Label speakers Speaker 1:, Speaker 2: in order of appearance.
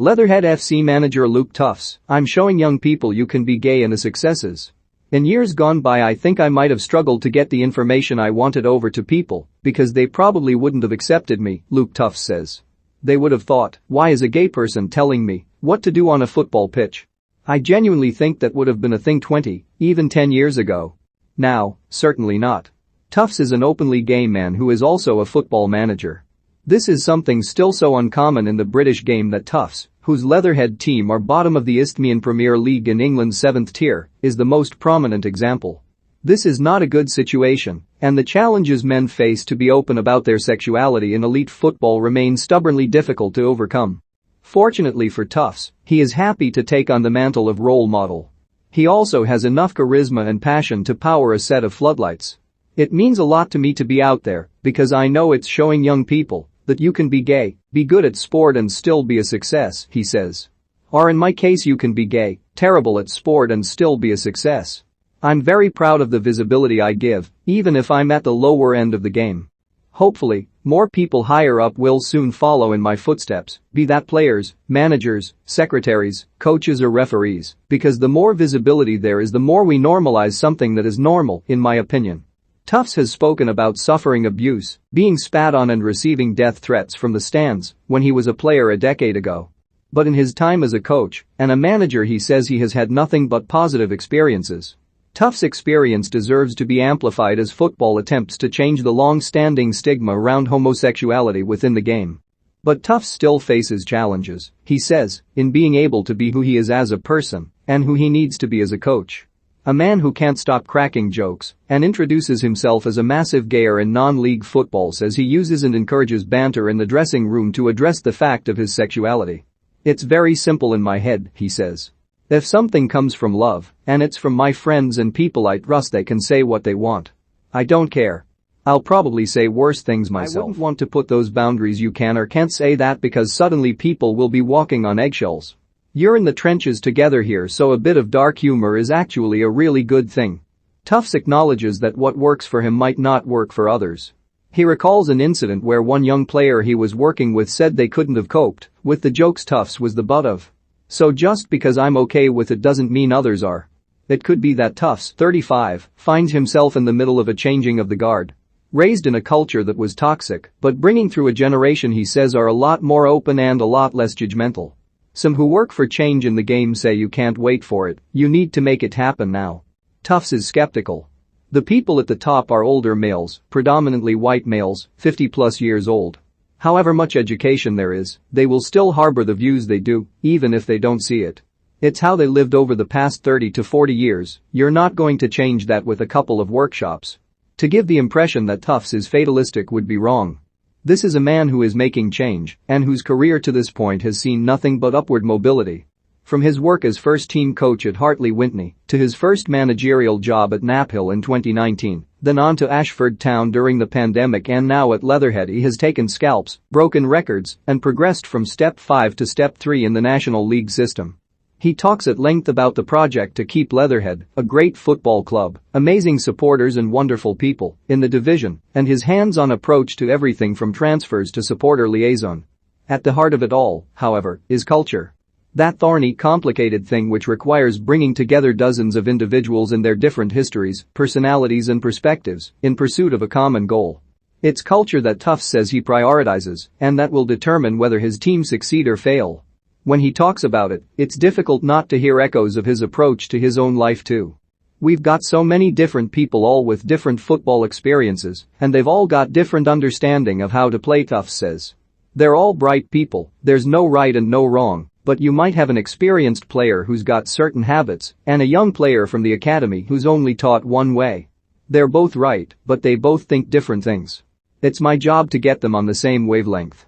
Speaker 1: Leatherhead FC manager Luke Tuffs, I'm showing young people you can be gay and a successes. In years gone by I think I might have struggled to get the information I wanted over to people because they probably wouldn't have accepted me, Luke Tuffs says. They would have thought, why is a gay person telling me what to do on a football pitch? I genuinely think that would have been a thing 20, even 10 years ago. Now, certainly not. Tuffs is an openly gay man who is also a football manager. This is something still so uncommon in the British game that Tuffs, whose Leatherhead team are bottom of the Isthmian Premier League in England's 7th tier, is the most prominent example. This is not a good situation, and the challenges men face to be open about their sexuality in elite football remain stubbornly difficult to overcome. Fortunately for Tuffs, he is happy to take on the mantle of role model. He also has enough charisma and passion to power a set of floodlights. It means a lot to me to be out there because I know it's showing young people that you can be gay, be good at sport and still be a success, he says. Or in my case you can be gay, terrible at sport and still be a success. I'm very proud of the visibility I give, even if I'm at the lower end of the game. Hopefully, more people higher up will soon follow in my footsteps, be that players, managers, secretaries, coaches or referees, because the more visibility there is the more we normalize something that is normal, in my opinion. Tuffs has spoken about suffering abuse, being spat on and receiving death threats from the stands when he was a player a decade ago. But in his time as a coach and a manager he says he has had nothing but positive experiences. Tuffs' experience deserves to be amplified as football attempts to change the long-standing stigma around homosexuality within the game. But Tuffs still faces challenges, he says, in being able to be who he is as a person and who he needs to be as a coach. A man who can't stop cracking jokes and introduces himself as a massive gayer in non-league football says he uses and encourages banter in the dressing room to address the fact of his sexuality. It's very simple in my head, he says. If something comes from love, and it's from my friends and people I trust they can say what they want. I don't care. I'll probably say worse things myself. I wouldn't want to put those boundaries you can or can't say that because suddenly people will be walking on eggshells. You're in the trenches together here so a bit of dark humor is actually a really good thing. Tuffs acknowledges that what works for him might not work for others. He recalls an incident where one young player he was working with said they couldn't have coped with the jokes Tuffs was the butt of. So just because I'm okay with it doesn't mean others are. It could be that Tuffs, 35, finds himself in the middle of a changing of the guard. Raised in a culture that was toxic, but bringing through a generation he says are a lot more open and a lot less judgmental. Some who work for change in the game say you can't wait for it, you need to make it happen now. Tuffs is skeptical. The people at the top are older males, predominantly white males, 50+ years old. However much education there is, they will still harbor the views they do, even if they don't see it. It's how they lived over the past 30 to 40 years, you're not going to change that with a couple of workshops. To give the impression that Tuffs is fatalistic would be wrong. This is a man who is making change and whose career to this point has seen nothing but upward mobility. From his work as first-team coach at Hartley Wintney to his first managerial job at Knaphill in 2019, then on to Ashford Town during the pandemic and now at Leatherhead he has taken scalps, broken records, and progressed from Step 5 to Step 3 in the National League system. He talks at length about the project to keep Leatherhead, a great football club, amazing supporters and wonderful people, in the division, and his hands-on approach to everything from transfers to supporter liaison. At the heart of it all, however, is culture. That thorny, complicated thing which requires bringing together dozens of individuals and their different histories, personalities and perspectives in pursuit of a common goal. It's culture that Tuffs says he prioritizes and that will determine whether his team succeed or fail. When he talks about it, it's difficult not to hear echoes of his approach to his own life too. We've got so many different people all with different football experiences and they've all got different understanding of how to play, Tuffs says. They're all bright people, there's no right and no wrong. But you might have an experienced player who's got certain habits and a young player from the academy who's only taught one way. They're both right, but they both think different things. It's my job to get them on the same wavelength.